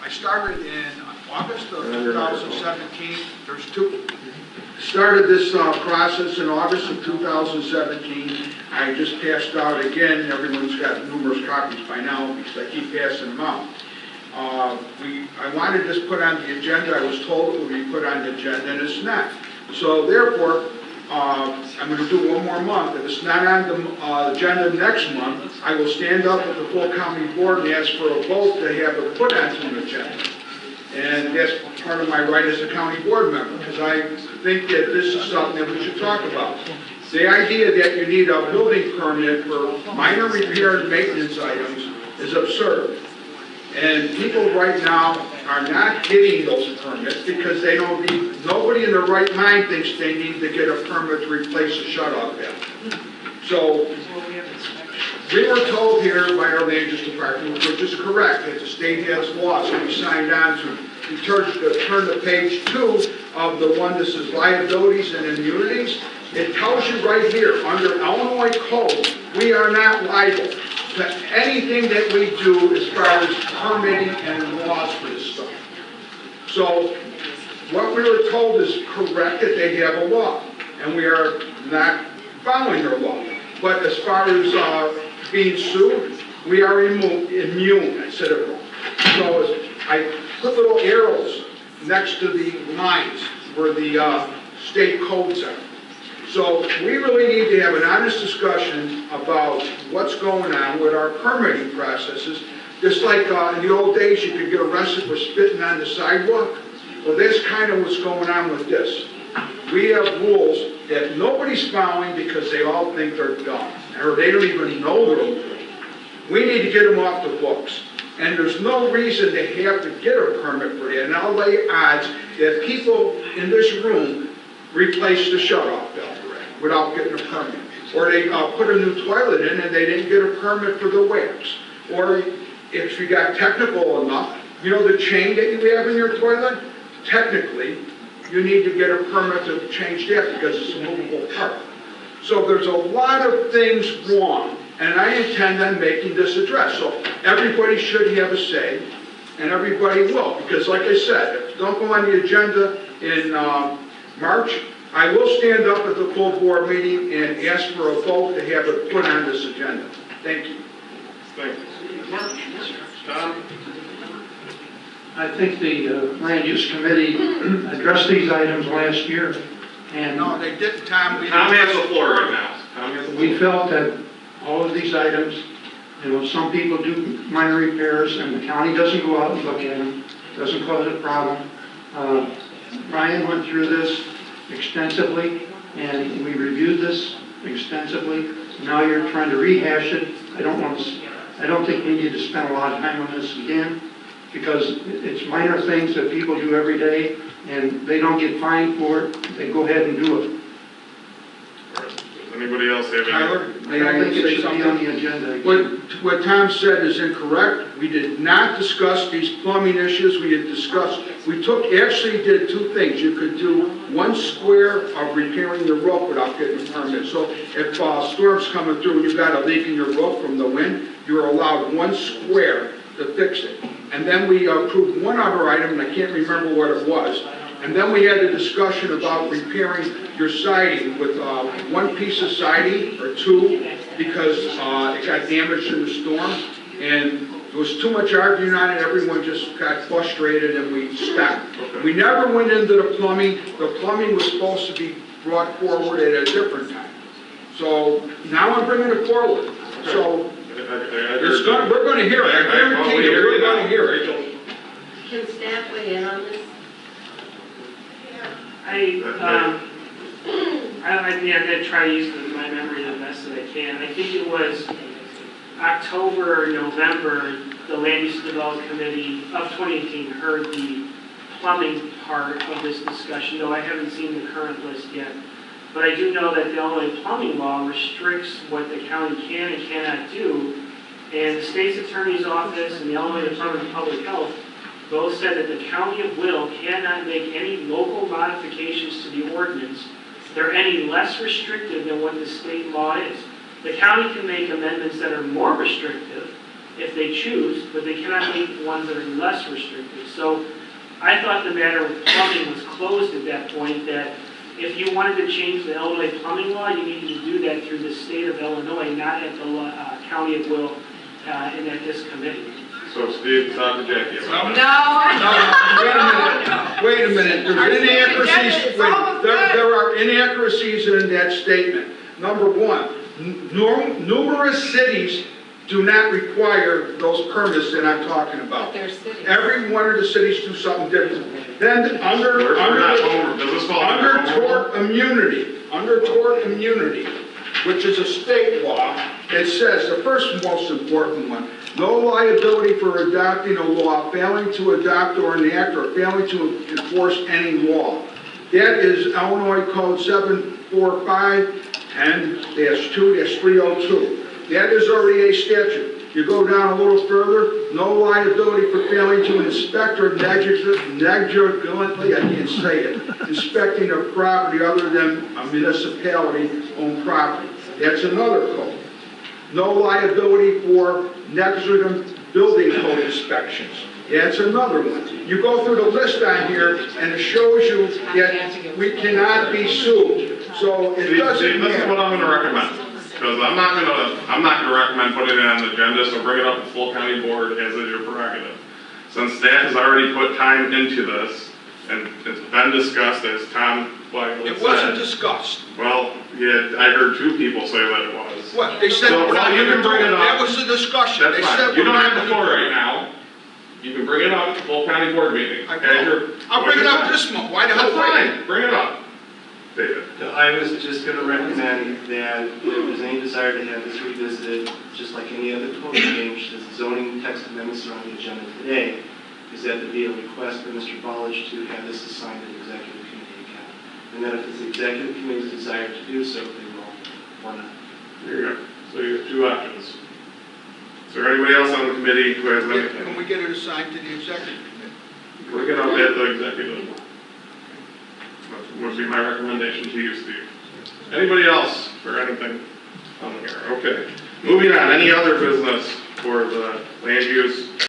I started in August of 2017. Started this process in August of 2017. I just passed out again. Everyone's got numerous copies by now because I keep passing them out. I wanted this put on the agenda. I was told it would be put on the agenda, and it's not. So therefore, I'm going to do one more month. If it's not on the agenda next month, I will stand up at the full county board and ask for a vote to have it put onto an agenda. And that's part of my right as a county board member, because I think that this is something that we should talk about. The idea that you need a building permit for minor repair and maintenance items is absurd. And people right now are not getting those permits because they don't need, nobody in their right mind thinks they need to get a permit to replace a shut-off valve. So, we were told here by our land use department, which is correct, that the state has laws that we signed on to. You turn to page 2 of the one that says liabilities and immunities. It tells you right here, under Illinois code, we are not liable to anything that we do as far as permitting and laws for this stuff. So, what we were told is correct, that they have a law, and we are not following their law. But as far as being sued, we are immune. I said it wrong. So I put little arrows next to the lines where the state codes are. So we really need to have an honest discussion about what's going on with our permitting processes. Just like in the old days, you could get arrested for spitting on the sidewalk. Well, that's kind of what's going on with this. We have rules that nobody's following because they all think they're dumb, or they don't even know they're dumb. We need to get them off the books. And there's no reason they have to get a permit for that. And I'll lay odds that people in this room replace the shut-off valve without getting a permit. Or they put a new toilet in and they didn't get a permit for the wax. Or if you got technical enough, you know the chain that you have in your toilet? Technically, you need to get a permit to change that because it's a movable part. So there's a lot of things wrong, and I intend on making this address. So everybody should have a say, and everybody will. Because like I said, if you don't go on the agenda in March, I will stand up at the full board meeting and ask for a vote to have it put on this agenda. Thank you. Thank you. Tom? I think the land use committee addressed these items last year, and No, they didn't, Tom. Tom has the floor right now. Tom has the floor. we felt that all of these items, you know, some people do minor repairs, and the county doesn't go out and look at them, doesn't cause a problem. Brian went through this extensively, and we reviewed this extensively. Now you're trying to rehash it. I don't think we need to spend a lot of time on this again, because it's minor things that people do every day, and they don't get fined for it. They go ahead and do it. Does anybody else have any? Tyler, I may don't I think it say should be on something? the agenda. What Tom said is incorrect. We did not discuss these plumbing issues. We actually did two things. You could do 1 square of repairing your roof without getting a permit. So if storm's coming through and you've got a leak in your roof from the wind, you're allowed 1 square to fix it. And then we approved one other item, and I can't remember what it was. And then we had a discussion about repairing your siding with 1 piece of siding or 2 because it got damaged in the storm. And there was too much arguing on it. Everyone just got frustrated and we stopped. We never went into the plumbing. The plumbing was supposed to be brought forward at a different time. So now I'm bringing it forward. So we're going to hear it. I guarantee you, we're going to hear it. Can staff weigh in on this? I'm going to try to use my memory the best that I can. I think it was October or November, the Land Use Development Committee of 2018 heard the plumbing part of this discussion, though I haven't seen the current list yet. But I do know that the Illinois plumbing law restricts what the county can and cannot do. And the state's attorney's office and the Illinois Department of Public Health both said that the County of Will cannot make any local modifications to the ordinance that are any less restrictive than what the state law is. The county can make amendments that are more restrictive, if they choose, but they cannot make ones that are less restrictive. So I thought the matter with plumbing was closed at that point, that if you wanted to change the Illinois plumbing law, you needed to do that through the state of Illinois, not at the county of Will, and at this committee. So Steve, talk to Jackie about it. No, wait a minute, there's inaccuracies, wait, there are inaccuracies in that statement. Number one, numerous cities do not require those permits that I'm talking about. Their city. Every one of the cities do something different. Then under Does this fall under under tort immunity, which is a state law, it says, the first most important one, no liability for adopting a law, failing to adopt or enact, or failing to enforce any law. That is Illinois Code 745-10-2-302. That is already a statute. You go down a little further, no liability for failing to inspect or negligently, I can't say it, inspecting a property other than a municipality-owned property. That's another code. No liability for negligent building code inspections. That's another one. You go through the list on here, and it shows you that we cannot be sued. So it See, doesn't this is what matter. I'm gonna recommend. Because I'm not gonna recommend putting it on the agenda, so bring it up to full county board as is your prerogative. Since staff has already put time into this, and it's been discussed, as Tom Flagel It wasn't said. discussed. Well, yeah, I heard two people say that it was. What, they said, So, well, you can bring it up. that was the discussion. That's They fine. said You we're don't not have the gonna floor do right it. now. You can bring it up at the full county board meeting. I as your- will. I'll bring it up this month. Why the hell That's wait? fine, bring it up. David. No, I was just going to recommend that if there's any desire to have this revisited, just like any other code change, as the zoning text amendments are on the agenda today, is that there be a request for Mr. Ballage to have this assigned to the executive committee account. And then if it's the executive committee's desire to do so, they will, or not. There you go. So you have two options. Is there anybody else on the committee who has Can anything? we get it assigned to the executive committee? Bring it up at the executive. That would be my recommendation to you, Steve. Anybody else for anything on here? Okay. Moving on, any other business for the land use